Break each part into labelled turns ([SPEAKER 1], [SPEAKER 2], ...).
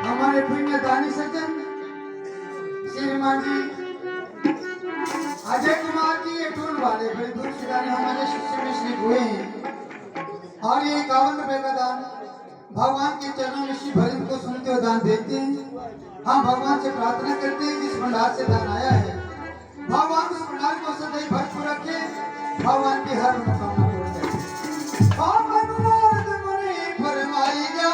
[SPEAKER 1] हमारे पुण्य दानी सज्जन श्रीमान जी अजय कुमार जी ये टूल वाले बड़े दूर से दानी हमारे शिष्य में श्री हुए हैं और ये 51 रुपए का दान भगवान के चरणों में श्री भजन को सुनते हुए दान देते हैं। हम भगवान से प्रार्थना करते हैं जिस भंडार से दान आया है भगवान उस भंडार को सदैव भरपूर रखे, भगवान की हर मनोकामना पूर्ण करे। फरमाइएगा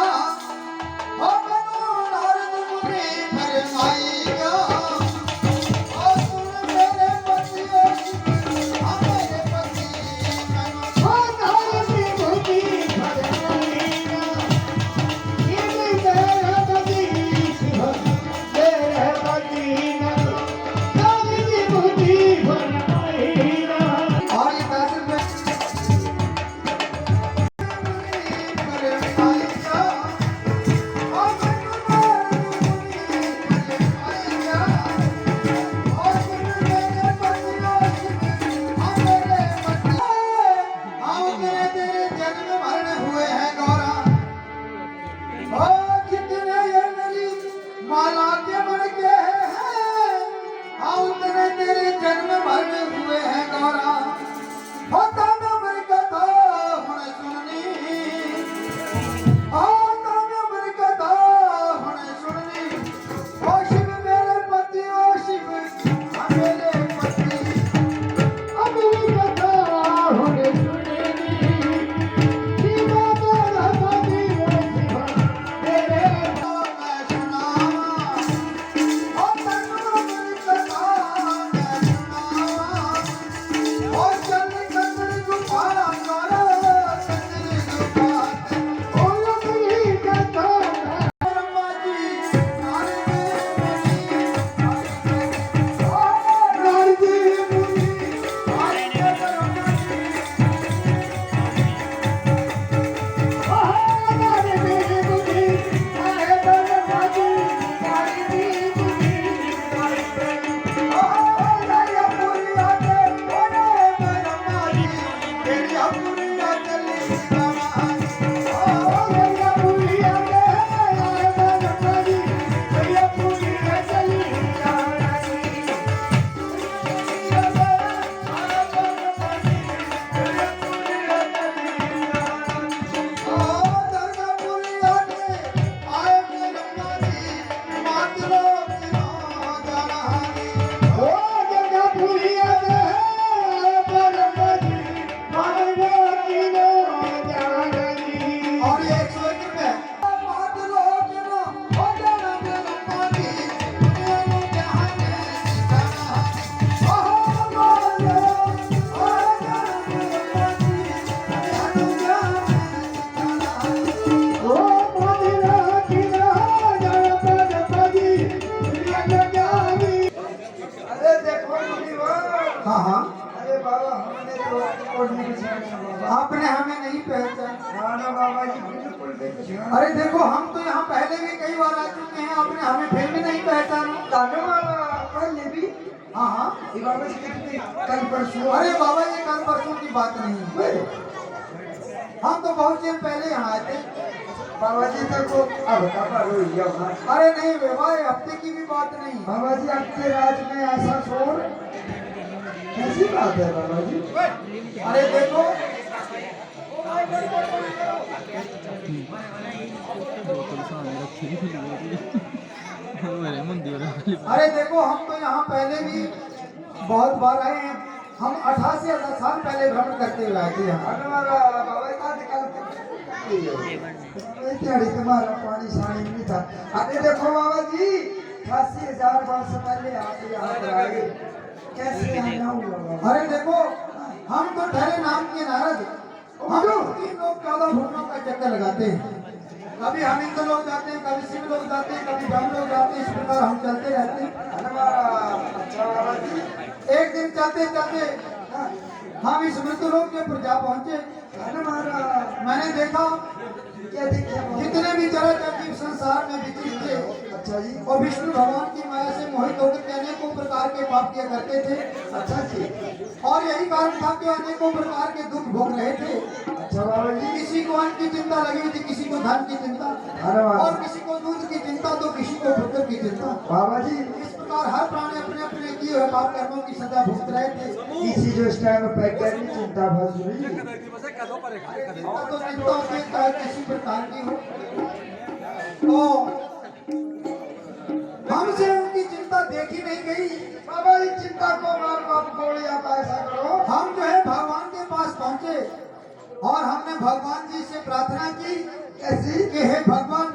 [SPEAKER 1] आपने हमें नहीं पहचाना बाबा जी बिल्कुल नहीं। अरे देखो हम तो यहाँ पहले भी कई बार आ चुके हैं, आपने हमें फिर भी नहीं पहचाना। पहले भी हाँ हाँ बाबा जी कल परसों। अरे बाबा ये कल परसों की बात नहीं है, हम तो बहुत दिन पहले यहाँ आए थे। बाबा जी देखो अब अरे नहीं बाबा हफ्ते की भी बात नहीं। बाबा जी आपके राज में ऐसा शोर कैसी बात है बाबा जी? अरे देखो अरे देखो हम तो यहाँ पहले भी बहुत बार आए हैं, हम 88 साल पहले भ्रमण करते हुए आए थे यहाँ। तुम्हारा पानी शानी नहीं था। अरे देखो बाबा जी 88,000 वर्ष पहले आप यहाँ पर आए, कैसे अरे देखो हम तो ठहरे नाम के नारद, हम 3 लोग 14 भुवनों का चक्कर लगाते हैं। कभी हम इंद्र लोग जाते हैं, कभी शिव लोग जाते हैं, कभी ब्रह्म लोग जाते हैं, इस प्रकार हम चलते रहते हैं। एक दिन चलते चलते हम इस मृत्यु लोक के पर जा पहुंचे। मैंने देखा जितने भी चराचर जीव संसार में विचरित थे अच्छा जी। और विष्णु भगवान की माया से मोहित होकर के अनेकों प्रकार के पाप किया करते थे। अच्छा जी। और यही कारण था कि अनेकों प्रकार के दुख भोग रहे थे। अच्छा बाबा जी। किसी को अन्न की चिंता लगी हुई थी, किसी को धन की चिंता, और किसी को दूध की चिंता, तो किसी को पुत्र की चिंता। बाबा जी इस प्रकार हर प्राणी अपने अपने किए हुए पाप कर्मों की सजा भुगत रहे थे। किसी जो इस टाइम पैक करनी चिंता भस हुई, तो चिंता होती है किसी प्रकार की हो, तो हमसे उनकी चिंता देखी नहीं गई। बाबा इस चिंता को मार बाप गोली आता ऐसा करो। हम जो है भगवान के पास पहुंचे और हमने भगवान जी से प्रार्थना की ऐसी कि हे भगवान,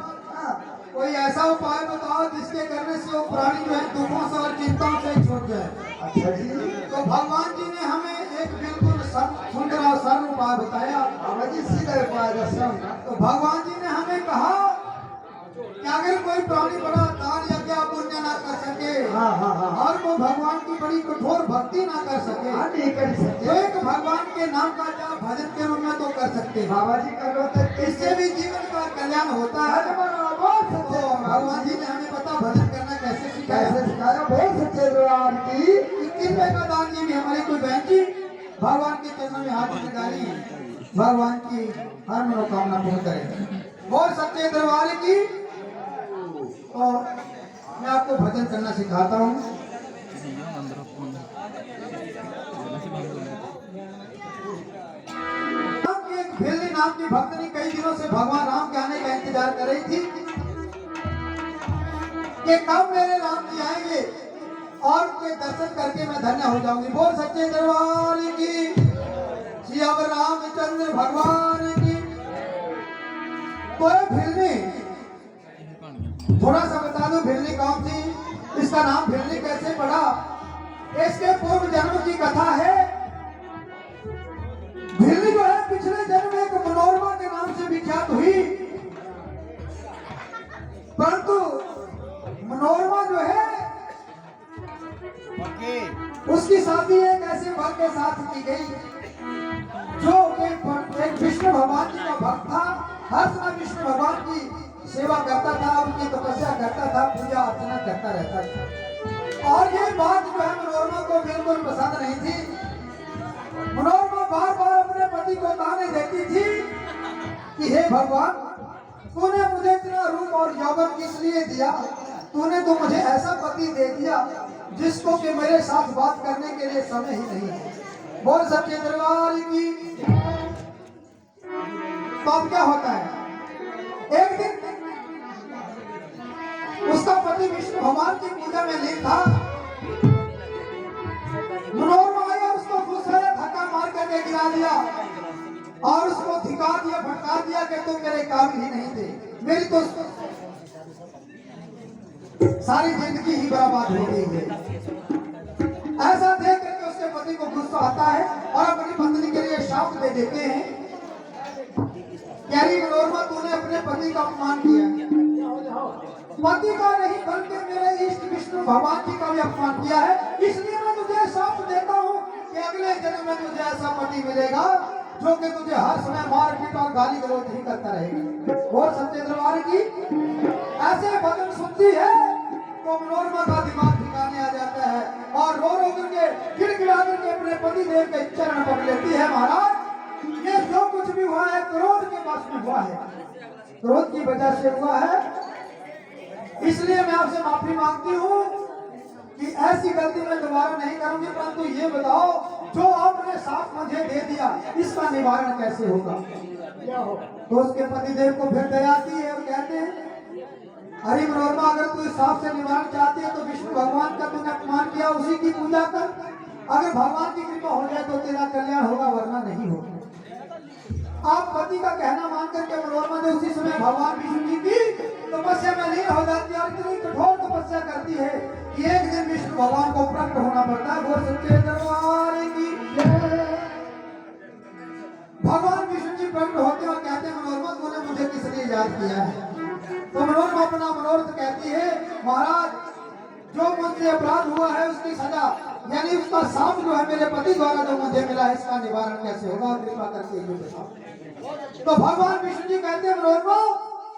[SPEAKER 1] कोई ऐसा उपाय बताओ जिसके करने से वो प्राणी जो है दुखों से और चिंताओं से छूट जाए। अच्छा जी। तो भगवान जी ने हमें एक बिल्कुल सुंदर और सरल उपाय बताया। बाबा जी सीधा उपाय दसा। तो भगवान जी ने हमें कहा कि अगर कोई प्राणी बड़ा दान या क्या पुण्य ना कर सके, और वो भगवान की बड़ी कठोर भक्ति ना कर सके, नहीं कर सके, तो एक भगवान के नाम का जाप भजन के रूप में तो कर सकते। बाबा जी कर लो, इससे भी जीवन का कल्याण होता है। तो भगवान जी ने हमें पता भजन करना कैसे सिखाया। बहुत सच्चे दरबार की 21 रुपए का दान। ये भी हमारी कोई बहन जी भगवान के चरणों में हाथ लगाई, भगवान की हर मनोकामना पूर्ण करें। और सच्चे दरबार की तो मैं आपको भजन करना सिखाता हूँ। एक भेली नाम की भक्तनी कई दिनों से भगवान राम के आने का इंतजार कर रही थी कि कब मेरे राम जी आएंगे और उनके दर्शन करके मैं धन्य हो जाऊंगी। बोल सच्चे दरबार की, श्री रामचंद्र भगवान की। तो भिलनी थोड़ा सा बता दो, भिलनी कौन थी, इसका नाम भिलनी कैसे पड़ा। इसके पूर्व जन्म की कथा है। भिलनी जो है पिछले जन्म एक मनोरमा के नाम से विख्यात हुई, परंतु मनोरमा जो है उसकी शादी एक ऐसे भक्त के साथ की गई जो एक विष्णु भगवान जी का भक्त था। हर समय विष्णु भगवान की सेवा करता था, उनकी तपस्या करता था, पूजा अर्चना करता रहता था। और ये बात जो है मनोरमा को बिल्कुल पसंद नहीं थी। मनोरमा बार बार अपने पति को ताने देती थी कि हे भगवान, तूने मुझे इतना रूप और यौवन किस लिए दिया, तूने तो मुझे ऐसा पति दे दिया जिसको कि मेरे साथ बात करने के लिए समय ही नहीं है। बोल सच्चे दरबार की। तो अब क्या होता है, एक दिन उसका पति विष्णु भगवान की पूजा में लीन था। मनोरमा आया, उसको गुस्सा धक्का मार करके गिरा दिया और उसको धिका दिया, भटका दिया कि तुम मेरे काबिल ही नहीं थे, मेरी तो सारी जिंदगी ही बर्बाद हो गई है। ऐसा देख करके उसके पति को गुस्सा आता है और अपनी पत्नी के लिए शाप दे देते हैं। प्यारी मनोरमा, तूने अपने पति का अपमान किया, पति का नहीं बल्कि मेरे इष्ट विष्णु भगवान जी का भी अपमान किया है। इसलिए मैं तुझे शाप देता हूँ कि अगले जन्म में तुझे ऐसा पति मिलेगा जो कि तुझे हर समय मारपीट और गाली गलौज ही करता रहेगा। और सच्चे दरबार की ऐसे भजन सुनती है तो मनोरमा का दिमाग ठिकाने आ जाता है और रो रो करके गिड़गिड़ा करके अपने पति देव के चरण पकड़ लेती है। महाराज, ये जो कुछ भी हुआ है क्रोध के वश में हुआ है, क्रोध की वजह से हुआ है, इसलिए मैं आपसे माफी मांगती हूँ कि ऐसी गलती मैं दोबारा नहीं करूंगी। परंतु ये बताओ, जो आपने साथ मुझे दे दिया, इसका निवारण कैसे होगा। तो उसके पतिदेव को फिर दया आती है और कहते हैं, अरे मनोरमा, अगर तू इस सांप से निवारण चाहती है तो विष्णु भगवान का तूने अपमान किया, उसी की पूजा कर। अगर भगवान की कृपा हो जाए तो तेरा कल्याण होगा, वरना नहीं होगा। आप पति का कहना मान करके मनोरमा ने उसी समय भगवान विष्णु जी की तपस्या में लीन हो जाती है और इतनी कठोर तपस्या करती है कि एक दिन विष्णु भगवान को प्रकट होना पड़ता है। बोल सच्चे दरबार की। भगवान विष्णु जी प्रकट होते और कहते हैं, मनोरमा, तूने मुझे किस लिए याद किया है। तो मनोरमा अपना मनोरथ कहती है, महाराज, जो मुझसे अपराध हुआ है उसकी सजा, यानी उसका शाप जो है मेरे पति द्वारा जो मुझे मिला है, इसका निवारण कैसे होगा, कृपा करके ये बताओ। तो भगवान विष्णु जी कहते हैं, मनोरमा,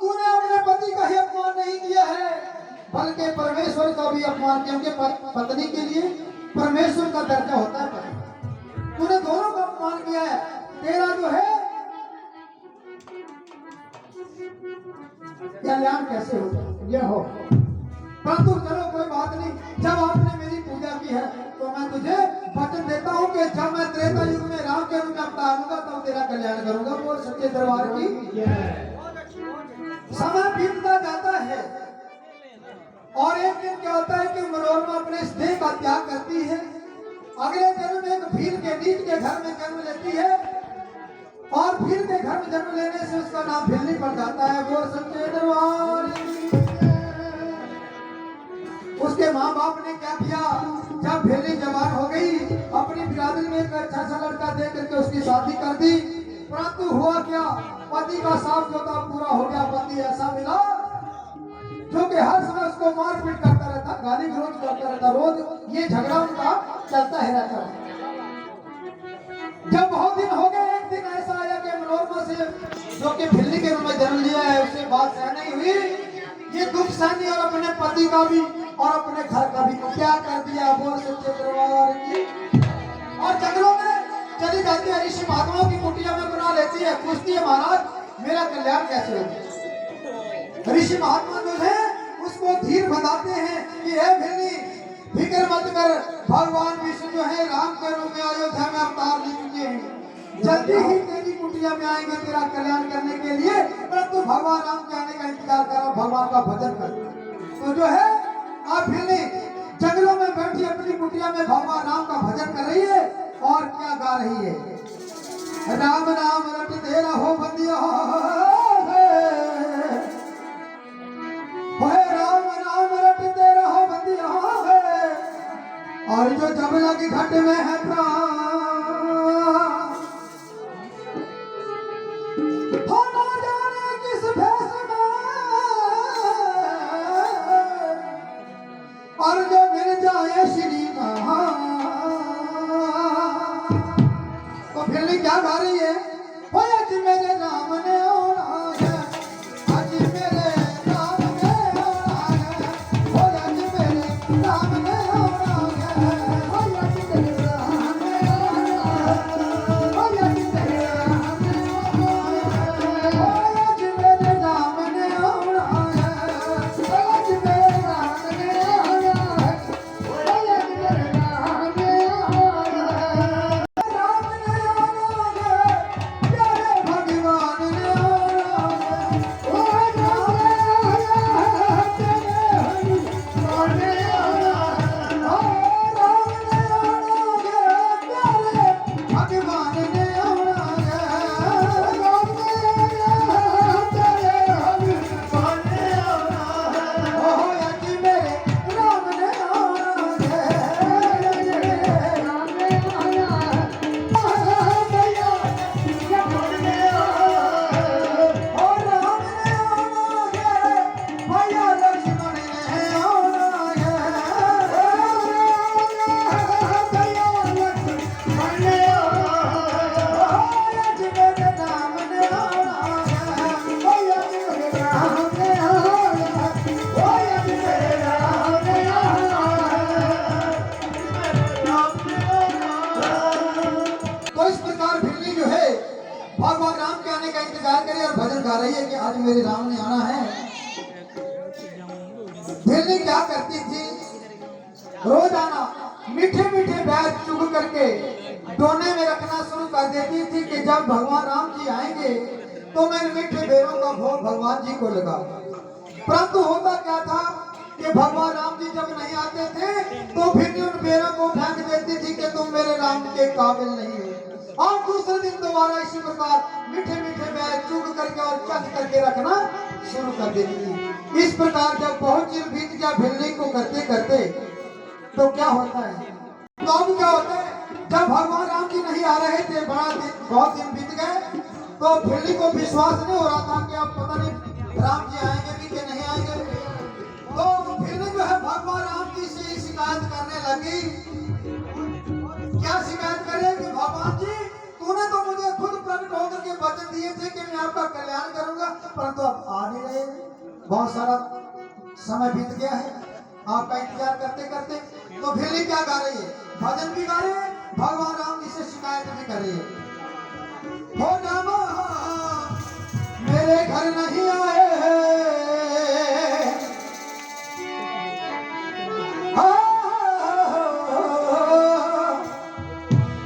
[SPEAKER 1] तूने अपने पति का ही अपमान नहीं किया है, बल्कि परमेश्वर का भी अपमान, क्योंकि पत्नी के लिए परमेश्वर का दर्जा होता है पति। तूने दोनों का अपमान किया है, तेरा जो है कल्याण कैसे होगा यह हो। परंतु चलो कोई बात नहीं, जब आपने मेरी पूजा की है तो मैं तुझे वचन देता हूँ कि जब मैं त्रेता युग में राम के रूप में अवतारूंगा तब तेरा कल्याण करूंगा। बोल सच्चे दरबार की। समय बीतता जाता है और एक दिन क्या होता है कि मनोरमा अपने इस देह का त्याग करती है। अगले जन्म एक भील के नीच के घर में जन्म लेती है और भील के घर में जन्म लेने से उसका नाम भिलनी पड़ जाता है। वो सच्चे दरबार। उसके माँ बाप ने क्या किया, जब भिलनी जवान हो गई अपनी बिरादरी में एक अच्छा सा लड़का दे करके उसकी शादी कर दी। परंतु हुआ क्या, पति का साफ जो था पूरा हो गया। पति ऐसा मिला जो कि हर समय उसको मारपीट करता रहता, गाली गलौज करता रहता, रोज ये झगड़ा उनका चलता है रहता है। जब बहुत दिन हो गए, एक दिन ऐसा आया कि मनोरमा से जो कि भिलनी के रूप में जन्म लिया है उससे बात सहन नहीं हुई। ये दुख सहनी और अपने पति का भी और अपने घर का भी क्या कर दिया। बोल सच्चे दरबार की। और जंगलों में चली जाती है, ऋषि महात्माओं की कुटिया में बना लेती है, पूछती है महाराज मेरा कल्याण कैसे होगा। ऋषि महात्मा जो है उसको धीर बताते हैं कि हे भिलनी फिक्र मत कर, भगवान विष्णु जो है राम के रूप में अयोध्या में अवतार ले चुके हैं, जल्दी ही तेरी कुटिया में आएंगे तेरा कल्याण करने के लिए। परंतु भगवान राम के आने का इंतजार करो, भगवान का भजन कर। तो जो है आप भिलनी जंगलों में बैठी अपनी कुटिया में भगवान राम का भजन कर रही है और क्या गा रही है, राम नाम रटते रहो बंदिया, राम नाम रटते रहो बंदिया, और जो जमुना की घाट में है प्राण, हो ना जाने किस भेष में, और जो मिल जाए श्री महान। तो भिलनी क्या गा रही है, आज मेरे राम ने आना है, आज मेरे राम ने आना है, आज मेरे राम ने आना है, आज मेरे राम ने आना है, आज मेरे राम ने आना है, आज मेरे राम ने आना है, आज मेरे राम ने आना है, आज मेरे राम ने आना है। राम ने आना है, प्यारे भगवान ने आना है, ओ राम ने आना है, तेरे हनुमान ने आना है, ओ राम ने आना है, प्यारे भगवान ने आना है, राम ने आना है, तेरे हनुमान ने आना है, ओ आज मेरे राम ने आना है, आज मेरे राम ने आना है, भैया लक्ष्मण ने आना है, और राम ने आना है, भैया लक्ष्मण ने आना है, भैया लक्ष्मण ने आना है, आज मेरे राम ने आना है, भैया मेरे राम ने आना है, आज मेरे राम ने आना है। तो इस प्रकार भिलनी जो है भगवान राम के आने का इंतजार करे और भजन गा रही है कि आज मेरे राम ने आना है। भिलनी क्या करती थी, रोजाना मीठे मीठे बैर चुग करके दोने में रखना शुरू कर देती थी कि जब भगवान राम जी आएंगे तो मैं मीठे बेरों का भोग भगवान जी को लगा। परंतु होता क्या था कि भगवान राम जी जब नहीं आते थे तो भिलनी उन बेरों को फेंक देती थी कि तुम मेरे राम के काबिल नहीं हो। और दूसरे दिन दोबारा इसी प्रकार मीठे मीठे बैर चुग करके और चख करके रखना शुरू कर देती थी। इस प्रकार जब बहुत चिर बीत गया भिलनी को करते करते तो क्या होता है, तो अब क्या होता है, जब भगवान राम जी नहीं आ रहे थे, बहुत दिन बीत गए, तो भिलनी को विश्वास नहीं हो रहा था कि अब पता नहीं राम जी आएंगे भी कि नहीं आएंगे। तो भिलनी जो है भगवान राम जी से शिकायत करने लगी। क्या शिकायत करे कि भगवान जी तूने तो मुझे खुद प्रकट होकर के वचन दिए थे कि मैं आपका कल्याण करूंगा, परंतु अब आ नहीं रहे, बहुत सारा समय बीत गया है आपका इंतजार करते करते। तो भेली क्या गा रही है? भजन भी गा रही है, भगवान राम जी से शिकायत भी कर रही है। हो रामा मेरे घर नहीं आए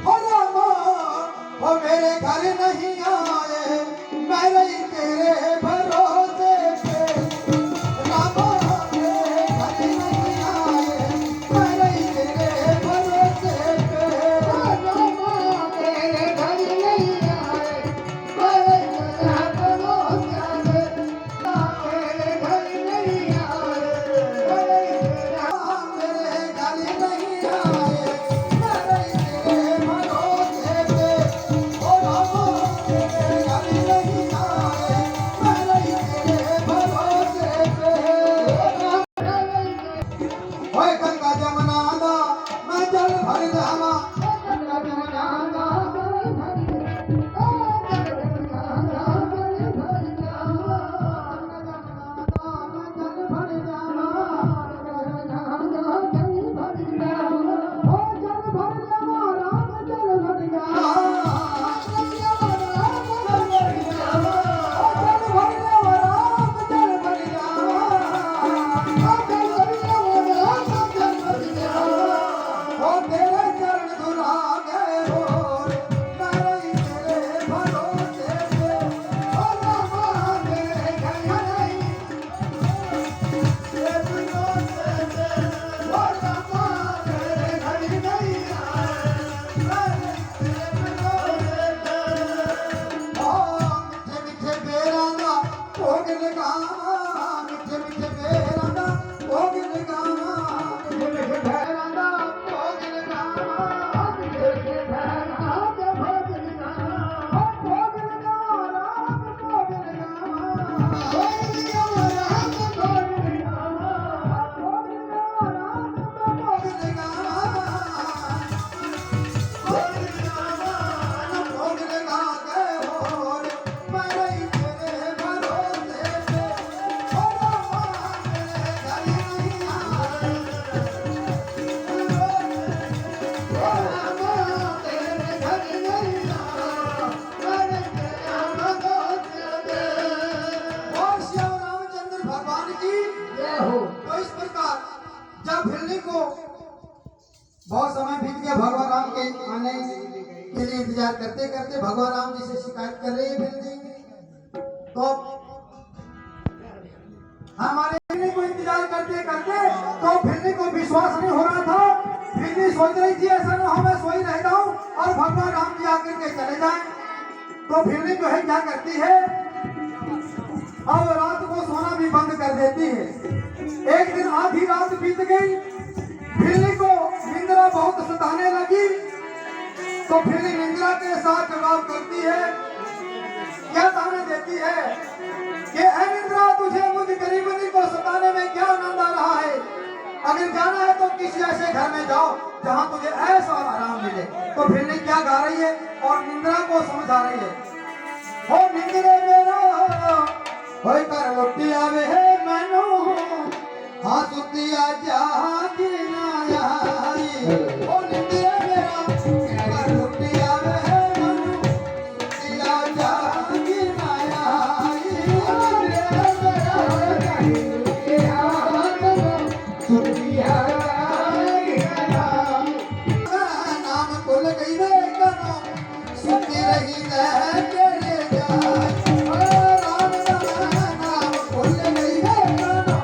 [SPEAKER 1] हो रामा, हो मेरे घर नहीं आए, मैं रही तेरे भरोसे पे। रामा मेरे घर नहीं आए, मैं रही तेरे भरोसे पे।
[SPEAKER 2] रामा तेरे घर नहीं आए, मैं तेरा भरोसा पे। तेरे घर नहीं आए, मैं तेरा
[SPEAKER 1] मेरे घर नहीं आए, मैं रही तेरे भरोसे पे। ओ रामा मेरे घर नहीं आए, मैं रही तेरे भरोसे पे। ओए गंगा जमुना दा मैं जल भर जावा,
[SPEAKER 2] गंगा जमुना दा भर भर, ओ गंगा जमुना दा भर भर जावा।
[SPEAKER 1] मैं जल भर जावा,
[SPEAKER 2] गंगा दा जल भर जावा,
[SPEAKER 1] ओ जल भर जावा, राम जल भर जावा।
[SPEAKER 2] राम जल भर जावा,
[SPEAKER 1] ओ जल भर जावा, राम जल भर जावा।
[SPEAKER 2] जल भर जावा, राम जल भर जावा।
[SPEAKER 1] ओ तेरे चरण धुला गए हो, मैं रही तेरे भरोसे पे।
[SPEAKER 2] ओ रामा तेरे घर नहीं,
[SPEAKER 1] तेरे भरोसे पे।
[SPEAKER 2] ओ रामा तेरे घर नहीं आए,
[SPEAKER 1] मैं रही तेरे भरोसे पे। ओ मिठे मिठे बेरां दा भोग लगावा, मिठे मिठे बेरां दा भोग लगावा, मिठे मिठे बेरां दा भोग लगावा।
[SPEAKER 2] तेरे घर आके भोग लगावा।
[SPEAKER 1] ओ भोग लगावा, राम भोग लगावा।
[SPEAKER 2] भोग लगावा, राम भोग लगावा।
[SPEAKER 1] भोग लगावा, राम भोग लगावा।
[SPEAKER 2] भोग लगावा,
[SPEAKER 1] भोग लगा के होर मैं रही तेरे भरोसे पे। ओ रामा मेरे घर नहीं आए,
[SPEAKER 2] ओ रामा तेरे घर नहीं आए, मैं तेरा भरोसा पे।
[SPEAKER 1] और श्याम रामचंद्र भगवान की
[SPEAKER 2] जय हो।
[SPEAKER 1] तो इस प्रकार जब भिल्ली को बहुत समय बीत गया, भगवान राम के आने के लिए इंतजार करते करते भगवान राम जी से शिकायत कर रही है भिल्ली। तो हमारे भिल्ली को इंतजार करते करते तो भिल्ली को विश्वास नहीं हो रहा था। भिल्ली सोच रही थी ऐसा ना हो मैं सोई रह जाऊं और भगवान राम जी आकर के चले जाएं। तो भिल्ली जो है क्या करती है, अब रात को सोना भी बंद कर देती है। एक दिन आधी रात बीत गई, भिल्ली को निंद्रा बहुत सताने लगी। तो भिल्ली निंद्रा के साथ जवाब करती है, क्या ताने देती है कि ऐ निंद्रा तुझे मुझ गरीबनी को सताने में क्या आनंद आ रहा है। अगर जाना है तो किसी ऐसे घर में जाओ जहां तुझे ऐसा आराम मिले। तो भिल्ली क्या गा रही है और निंद्रा को समझा रही है। हो निंद्रे मेरा होय कर लुटी आवे है मैनू, हाँ सुतिया जागी ना आई। हो निंद्रे मेरा कर लुटी आवे है मैनू, सुतिया जागी ना आई। नाम कुल गई रे कनो, सुती रही ले तेरे जाय। राम का नाम कुल गई रे कनो,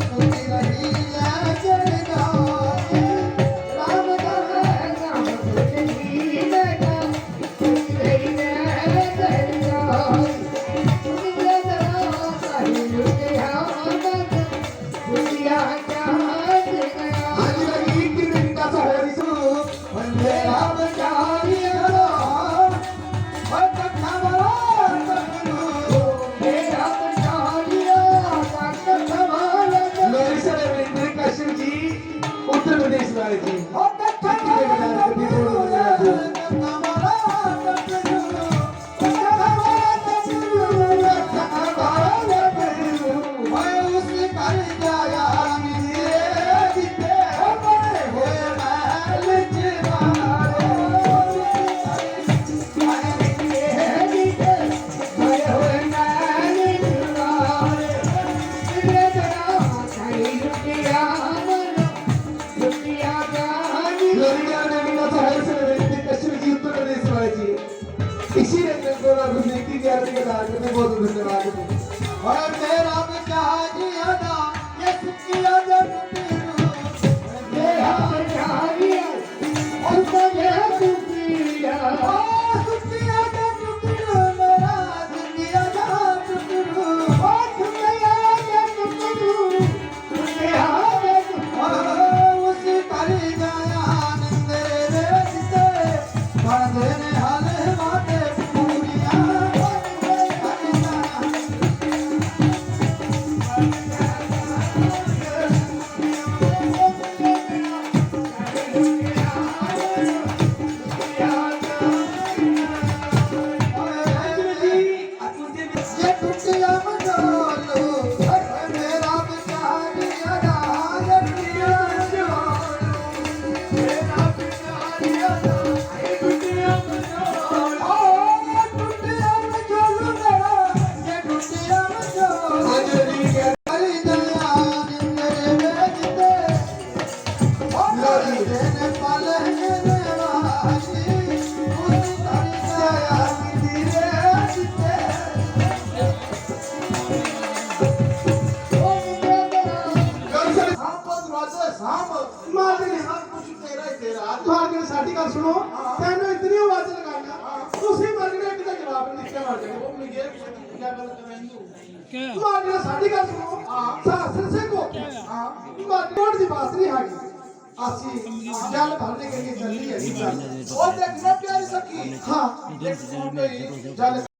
[SPEAKER 1] सुती रही ले तेरे जाय।
[SPEAKER 2] राम का नाम सुनी लेगा, सुनी रही है तेरी जान। सुनी ले जरा साही लुटे आनंद, दुनिया क्या गया।
[SPEAKER 1] आज लगी कि दिन का सोरी सू, वंदे राम चारी हरो। गया थे कदार करने बहुत धन्यवाद और तेरा बचाव जिया दा ये सुखिया जन
[SPEAKER 2] तेरा बचारिया और सजे दुखिया
[SPEAKER 1] सुखिया जन मेरा दुनिया जा टुकड़ू
[SPEAKER 2] ओ दुनिया के टुकड़ू दुनिया के टुकड़ू
[SPEAKER 1] उस कर जाया नंदे रे जिते बंदे ने हाल बाटे पूरिया ये टुटिया मजोलो मेरा बेचारिया दा ये टुटिया मजोलो मेरा बेचारिया दा ये टुटिया मजोलो ओ टुटिया मजोलो मेरा ये टुटिया मजोलो हाजरी के कर दया मेरे बेजते ओ मेरे ने पाले ने वासी उस कर दया धीरे जिते
[SPEAKER 3] ਮਾਰਗਨ ਸਾਡੀ ਗੱਲ ਸੁਣੋ ਤੈਨੂੰ ਇਤਨੀ ਆਵਾਜ਼ ਲਗਾਈਆਂ ਤੁਸੀਂ ਮਾਰਗਨ ਇੱਕ ਦਾ ਜਵਾਬ ਨਹੀਂ ਦਿੱਤਾ ਮਾਰਗਨ ਉਹ ਮੈਨੂੰ ਇਹ ਕੀ ਗੱਲ ਕਰਾਂਗੇ ਮਾਰਗਨ ਸਾਡੀ ਗੱਲ ਸੁਣੋ ਸਾਸਰ ਸੇ ਕੋ ਮਾਰਗਨ ਦੀ ਬਾਤ ਨਹੀਂ ਹੈਗੀ ਅਸੀਂ ਜਲ ਭਰਨੇ ਕੇ ਲਈ ਚੱਲੀ ਹੈ ਉਹ ਤੇ ਕਿੰਨਾ ਪਿਆਰੀ ਸਕੀ ਹਾਂ ਇੱਕ ਫੋਟੋ ਹੀ ਜਲ